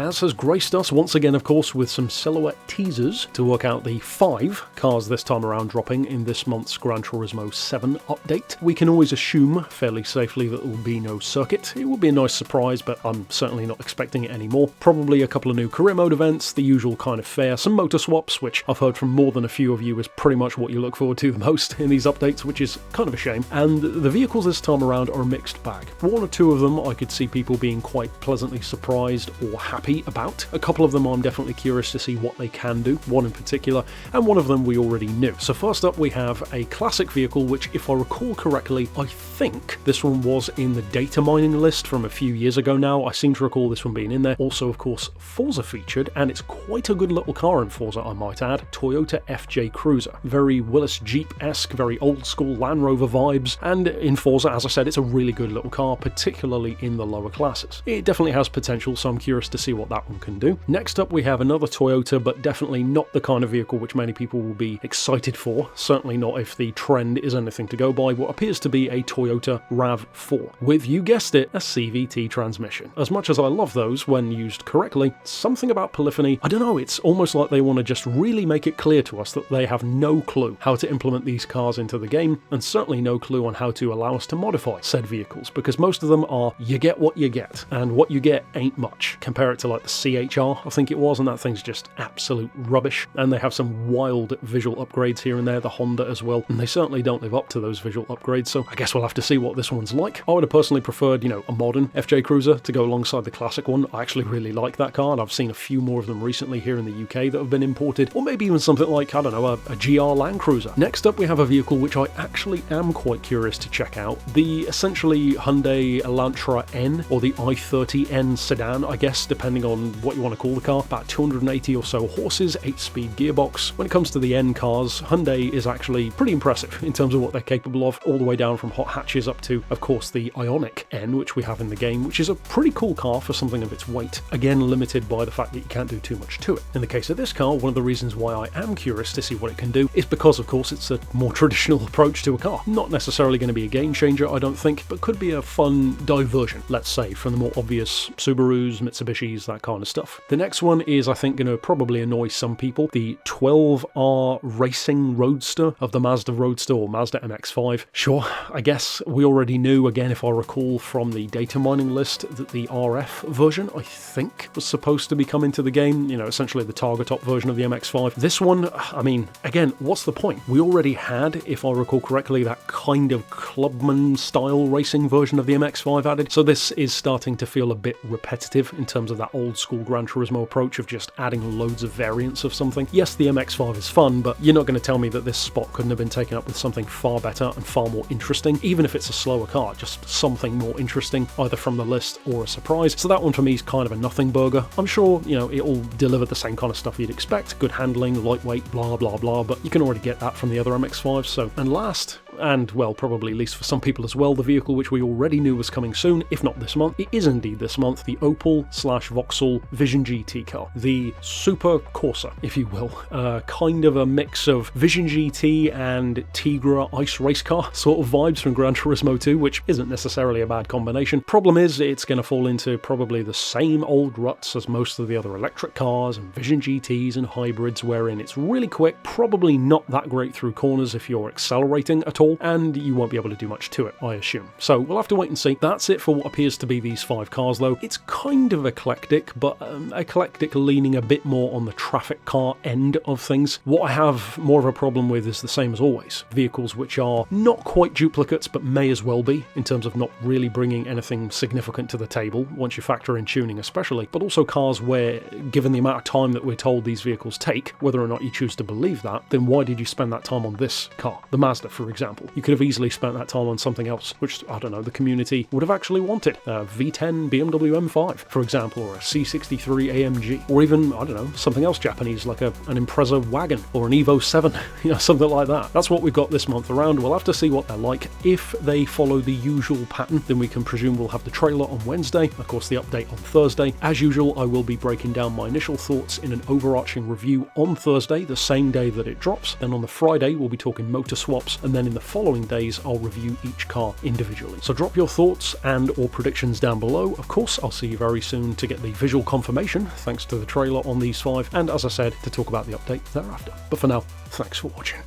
has graced us once again, of course, with some silhouette teasers to work out the 5 cars this time around dropping in this month's Gran Turismo 7 update. We can always assume fairly safely that there will be no circuit. It will be a nice surprise, but I'm certainly not expecting it anymore. Probably a couple of new career mode events, the usual kind of fare, some motor swaps, which I've heard from more than a few of you is pretty much what you look forward to the most in these updates, which is kind of a shame. And the vehicles this time around are a mixed bag. One or two of them I could see people being quite pleasantly surprised or happy about. A couple of them I'm definitely curious to see what they can do, one in particular, and one of them we already knew. So first up we have a classic vehicle which, if I recall correctly, I think this one was in the data mining list from a few years ago now. I seem to recall this one being in there. Also, of course, Forza featured, and it's quite a good little car in Forza, I might add. Toyota FJ Cruiser. Very Willis Jeep-esque, very old school Land Rover vibes, and in Forza, as I said, it's a really good little car, particularly in the lower classes. It definitely has potential, so I'm curious to see what that one can do. Next up we have another Toyota, but definitely not the kind of vehicle which many people will be excited for, certainly not if the trend is anything to go by, what appears to be a Toyota RAV4, with, you guessed it, a CVT transmission. As much as I love those when used correctly, something about polyphony, I don't know, it's almost like they want to just really make it clear to us that they have no clue how to implement these cars into the game, and certainly no clue on how to allow us to modify said vehicles, because most of them are, you get what you get, and what you get ain't much. Compare it to like the CHR, I think it was, and that thing's just absolute rubbish, and they have some wild visual upgrades here and there, the Honda as well, and they certainly don't live up to those visual upgrades, so I guess we'll have to see what this one's like. I would have personally preferred, a modern FJ Cruiser to go alongside the classic one. I actually really like that car, and I've seen a few more of them recently here in the UK that have been imported, or maybe even something like, I don't know, a GR Land Cruiser. Next up we have a vehicle which I actually am quite curious to check out, the essentially Hyundai Elantra N, or the i30N sedan, I guess, depending on what you want to call the car. About 280 or so horses, 8-speed gearbox. When it comes to the N cars, Hyundai is actually pretty impressive in terms of what they're capable of, all the way down from hot hatches up to, of course, the Ioniq N, which we have in the game, which is a pretty cool car for something of its weight. Again, limited by the fact that you can't do too much to it. In the case of this car, one of the reasons why I am curious to see what it can do is because, of course, it's a more traditional approach to a car. Not necessarily going to be a game changer, I don't think, but could be a fun diversion, let's say, from the more obvious Subarus, Mitsubishis, that kind of stuff. The next one is, I think, going to probably annoy some people, the 12R Racing Roadster of the Mazda Roadster, or Mazda MX-5. Sure, I guess we already knew, again, if I recall from the data mining list, that the RF version, I think, was supposed to be coming to the game, essentially the target top version of the MX-5. This one, I mean, again, what's the point? We already had, if I recall correctly, that kind of clubman style racing version of the MX-5 added, so this is starting to feel a bit repetitive in terms of that old school Gran Turismo approach of just adding loads of variants of something. Yes, the MX-5 is fun, but you're not going to tell me that this spot couldn't have been taken up with something far better and far more interesting, even if it's a slower car, just something more interesting, either from the list or a surprise. So that one for me is kind of a nothing burger. I'm sure, it'll deliver the same kind of stuff you'd expect, good handling, lightweight, blah blah blah, but you can already get that from the other MX-5s. So, and last, and well, probably least for some people as well, the vehicle which we already knew was coming soon, if not this month, it is indeed this month, the Opel/Vauxhall Vision GT car, the Super Corsa, if you will, kind of a mix of Vision GT and Tigra ice race car sort of vibes from Gran Turismo 2, which isn't necessarily a bad combination. Problem is, it's going to fall into probably the same old ruts as most of the other electric cars and Vision GTs and hybrids, wherein it's really quick, probably not that great through corners if you're accelerating at all, and you won't be able to do much to it, I assume. So we'll have to wait and see. That's it for what appears to be these 5 cars though. It's kind of eclectic, but eclectic leaning a bit more on the traffic car end of things. What I have more of a problem with is the same as always. Vehicles which are not quite duplicates, but may as well be, in terms of not really bringing anything significant to the table, once you factor in tuning especially, but also cars where, given the amount of time that we're told these vehicles take, whether or not you choose to believe that, then why did you spend that time on this car? The Mazda, for example. You could have easily spent that time on something else, which, I don't know, the community would have actually wanted. A V10 BMW M5, for example, or a C63 AMG, or even, I don't know, something else Japanese, like an Impreza wagon, or an Evo 7, something like that. That's what we've got this month around. We'll have to see what they're like. If they follow the usual pattern, then we can presume we'll have the trailer on Wednesday, of course the update on Thursday. As usual, I will be breaking down my initial thoughts in an overarching review on Thursday, the same day that it drops. Then on the Friday, we'll be talking motor swaps, and then in the the following days I'll review each car individually. So drop your thoughts and or predictions down below. Of course, I'll see you very soon to get the visual confirmation, thanks to the trailer on these 5, and as I said, to talk about the update thereafter. But for now, thanks for watching.